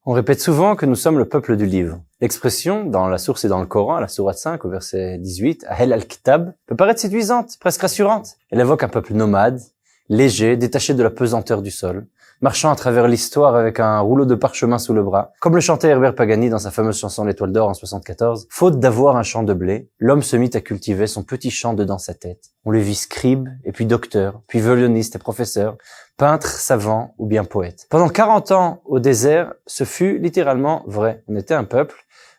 On répète souvent que nous sommes le peuple du livre. L'expression, dans la source et dans le Coran, à la sourate 5, au verset 18, Ahel al-Kitab, peut paraître séduisante, presque rassurante. Elle évoque un peuple nomade, léger, détaché de la pesanteur du sol, marchant à travers l'histoire avec un rouleau de parchemin sous le bras. Comme le chantait Herbert Pagani dans sa fameuse chanson L'Étoile d'Or en 74, faute d'avoir un champ de blé, l'homme se mit à cultiver son petit champ dedans sa tête. On le vit scribe, et puis docteur, puis violoniste et professeur, peintre, savant ou bien poète. Pendant 40 ans au désert, ce fut littéralement vrai. On était un peuple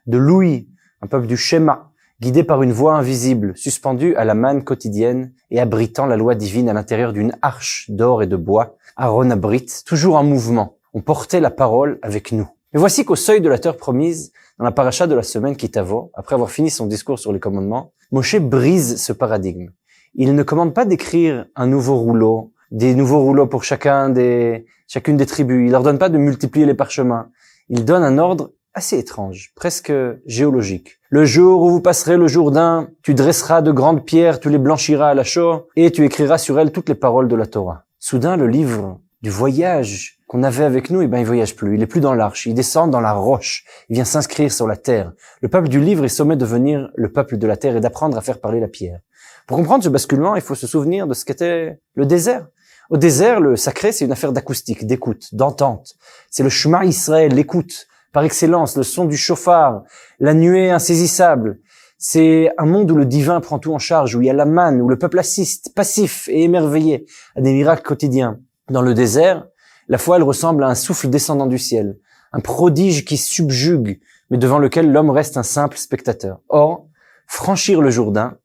de l'ouïe, un peuple du schéma, guidé par une voix invisible, suspendu à la manne quotidienne et abritant la loi divine à l'intérieur d'une arche d'or et de bois, Aaron abrite, toujours en mouvement. On portait la parole avec nous. Mais voici qu'au seuil de la terre promise, dans la paracha de la semaine Kitavo, après avoir fini son discours sur les commandements, Moshe brise ce paradigme. Il ne commande pas d'écrire un nouveau rouleau, des nouveaux rouleaux pour chacune des tribus. Il leur donne pas de multiplier les parchemins. Il donne un ordre assez étrange, presque géologique. Le jour où vous passerez le Jourdain, tu dresseras de grandes pierres, tu les blanchiras à la chaux, et tu écriras sur elles toutes les paroles de la Torah. Soudain, le livre du voyage qu'on avait avec nous, il voyage plus. Il est plus dans l'arche. Il descend dans la roche. Il vient s'inscrire sur la terre. Le peuple du livre est sommé de devenir le peuple de la terre et d'apprendre à faire parler la pierre. Pour comprendre ce basculement, il faut se souvenir de ce qu'était le désert. Au désert, le sacré, c'est une affaire d'acoustique, d'écoute, d'entente. C'est le Shema Israël, l'écoute, par excellence, le son du chauffard, la nuée insaisissable. C'est un monde où le divin prend tout en charge, où il y a la manne, où le peuple assiste, passif et émerveillé, à des miracles quotidiens. Dans le désert, la foi, elle ressemble à un souffle descendant du ciel, un prodige qui subjugue, mais devant lequel l'homme reste un simple spectateur. Or, franchir le Jourdain,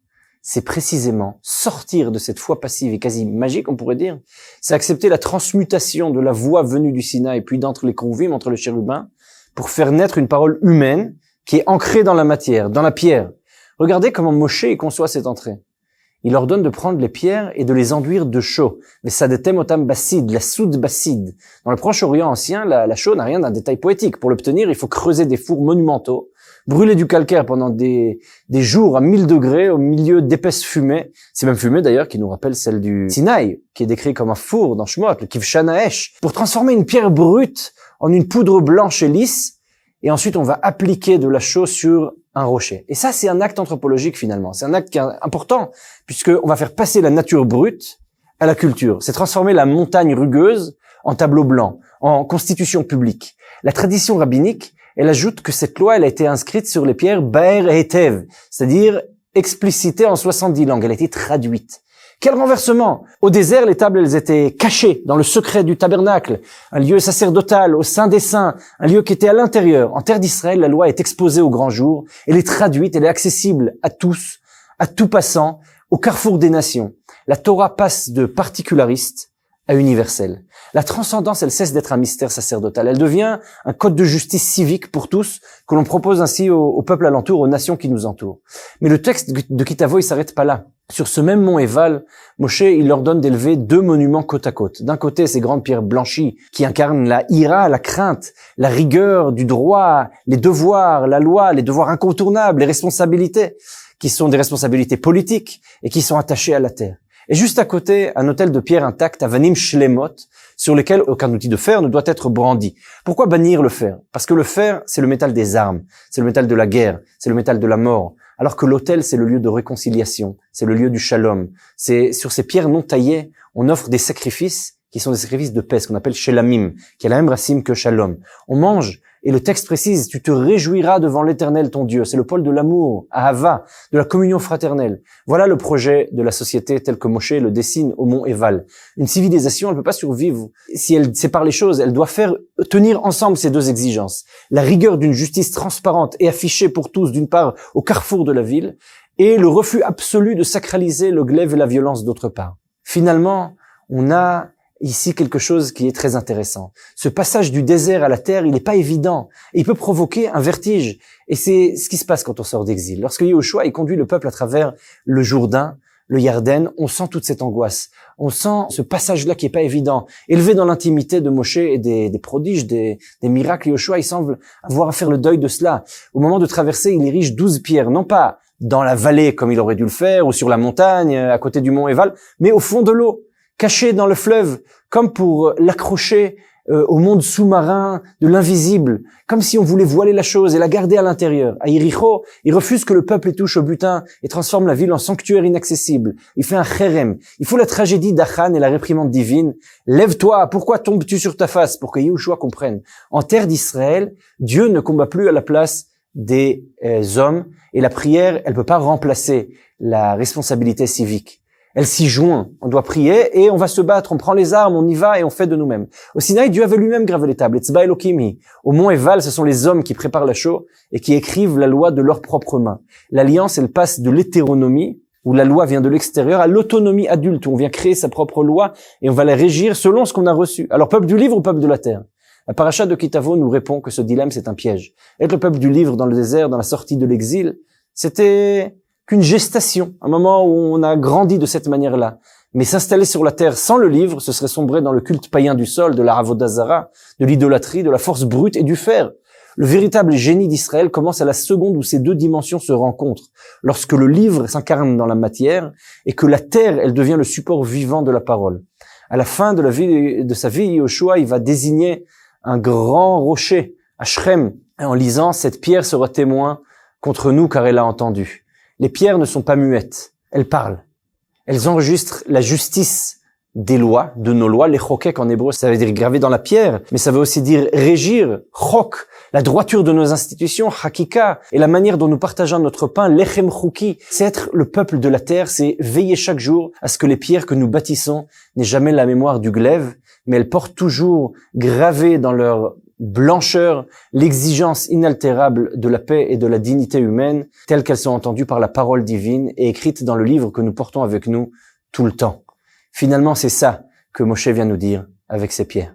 c'est précisément sortir de cette foi passive et quasi magique, on pourrait dire. C'est accepter la transmutation de la voix venue du Sinaï, puis d'entre les chéruvim, entre les chérubins, pour faire naître une parole humaine qui est ancrée dans la matière, dans la pierre. Regardez comment Moshe conçoit cette entrée. Il ordonne de prendre les pierres et de les enduire de chaux. Les sadetem otam bassid, la soude basside. Dans le Proche-Orient ancien, la chaux n'a rien d'un détail poétique. Pour l'obtenir, il faut creuser des fours monumentaux, brûler du calcaire pendant des jours à 1000 degrés au milieu d'épaisses fumées. C'est même fumée d'ailleurs qui nous rappelle celle du Sinaï, qui est décrit comme un four dans Shemot, le Kivshan Haesh, pour transformer une pierre brute en une poudre blanche et lisse. Et ensuite, on va appliquer de la chaux sur un rocher. Et ça, c'est un acte anthropologique finalement. C'est un acte qui est important, puisqu'on va faire passer la nature brute à la culture. C'est transformer la montagne rugueuse en tableau blanc, en constitution publique. La tradition rabbinique, elle ajoute que cette loi, elle a été inscrite sur les pierres Ba'er et Hetev, c'est-à-dire explicitée en 70 langues. Elle a été traduite. Quel renversement! Au désert, les tables, elles étaient cachées dans le secret du tabernacle, un lieu sacerdotal, au sein des saints, un lieu qui était à l'intérieur. En terre d'Israël, la loi est exposée au grand jour, elle est traduite, elle est accessible à tous, à tout passant, au carrefour des nations. La Torah passe de particulariste à universelle. La transcendance, elle cesse d'être un mystère sacerdotal. Elle devient un code de justice civique pour tous, que l'on propose ainsi au peuple alentour, aux nations qui nous entourent. Mais le texte de Kitavo, il s'arrête pas là. Sur ce même mont Éval, Moshe, il ordonne d'élever 2 monuments côte à côte. D'un côté, ces grandes pierres blanchies qui incarnent la ira, la crainte, la rigueur du droit, les devoirs, la loi, les devoirs incontournables, les responsabilités, qui sont des responsabilités politiques et qui sont attachées à la terre. Et juste à côté, un autel de pierre intact, Avanim Shlemot, sur lequel aucun outil de fer ne doit être brandi. Pourquoi bannir le fer? Parce que le fer, c'est le métal des armes, c'est le métal de la guerre, c'est le métal de la mort. Alors que l'autel, c'est le lieu de réconciliation, c'est le lieu du shalom. C'est sur ces pierres non taillées, on offre des sacrifices qui sont des sacrifices de paix, ce qu'on appelle shelamim, qui est la même racine que shalom. On mange, et le texte précise, tu te réjouiras devant l'Éternel ton Dieu. C'est le pôle de l'amour, ahava, de la communion fraternelle. Voilà le projet de la société tel que Moshe le dessine au mont Éval. Une civilisation, elle ne peut pas survivre si elle sépare les choses. Elle doit faire tenir ensemble ces 2 exigences. La rigueur d'une justice transparente et affichée pour tous, d'une part, au carrefour de la ville, et le refus absolu de sacraliser le glaive et la violence d'autre part. Finalement, on a ici quelque chose qui est très intéressant. Ce passage du désert à la terre, il n'est pas évident. Et il peut provoquer un vertige. Et c'est ce qui se passe quand on sort d'exil. Lorsque Yahushua, il conduit le peuple à travers le Jourdain, le Yarden, on sent toute cette angoisse. On sent ce passage-là qui est pas évident. Élevé dans l'intimité de Moshe et des prodiges, des miracles, Yahushua, il semble avoir à faire le deuil de cela. Au moment de traverser, il érige 12 pierres, non pas dans la vallée comme il aurait dû le faire, ou sur la montagne, à côté du mont Éval, mais au fond de l'eau, caché dans le fleuve, comme pour l'accrocher au monde sous-marin de l'invisible, comme si on voulait voiler la chose et la garder à l'intérieur. À Yericho, il refuse que le peuple y touche au butin et transforme la ville en sanctuaire inaccessible. Il fait un cherem. Il faut la tragédie d'Achan et la réprimande divine. Lève-toi, pourquoi tombes-tu sur ta face? Pour que Yehoshua comprenne. En terre d'Israël, Dieu ne combat plus à la place des hommes et la prière, elle peut pas remplacer la responsabilité civique. Elle s'y joint. On doit prier et on va se battre. On prend les armes, on y va et on fait de nous-mêmes. Au Sinaï, Dieu avait lui-même gravé les tables. Etzba Elokimi. Au mont Eval, ce sont les hommes qui préparent la show et qui écrivent la loi de leurs propres mains. L'alliance, elle passe de l'hétéronomie, où la loi vient de l'extérieur, à l'autonomie adulte, où on vient créer sa propre loi et on va la régir selon ce qu'on a reçu. Alors, peuple du livre ou peuple de la terre? La paracha de Kitavo nous répond que ce dilemme, c'est un piège. Être le peuple du livre dans le désert, dans la sortie de l'exil, c'était qu'une gestation, un moment où on a grandi de cette manière-là. Mais s'installer sur la terre sans le livre, ce serait sombrer dans le culte païen du sol, de la Avodah Zara, de l'idolâtrie, de la force brute et du fer. Le véritable génie d'Israël commence à la seconde où ces deux dimensions se rencontrent, lorsque le livre s'incarne dans la matière et que la terre, elle devient le support vivant de la parole. À la fin de sa vie, Yehoshua, il va désigner un grand rocher, à Shrem, en lisant « Cette pierre sera témoin contre nous car elle a entendu ». Les pierres ne sont pas muettes, elles parlent. Elles enregistrent la justice des lois, de nos lois. Les chokek en hébreu, ça veut dire gravé dans la pierre, mais ça veut aussi dire régir, chok, la droiture de nos institutions, hakika, et la manière dont nous partageons notre pain, lechem chouki. C'est être le peuple de la terre, c'est veiller chaque jour à ce que les pierres que nous bâtissons n'aient jamais la mémoire du glaive, mais elles portent toujours gravé dans leur blancheur, l'exigence inaltérable de la paix et de la dignité humaine, telles qu'elles sont entendues par la parole divine et écrites dans le livre que nous portons avec nous tout le temps. Finalement, c'est ça que Moshe vient nous dire avec ses pierres.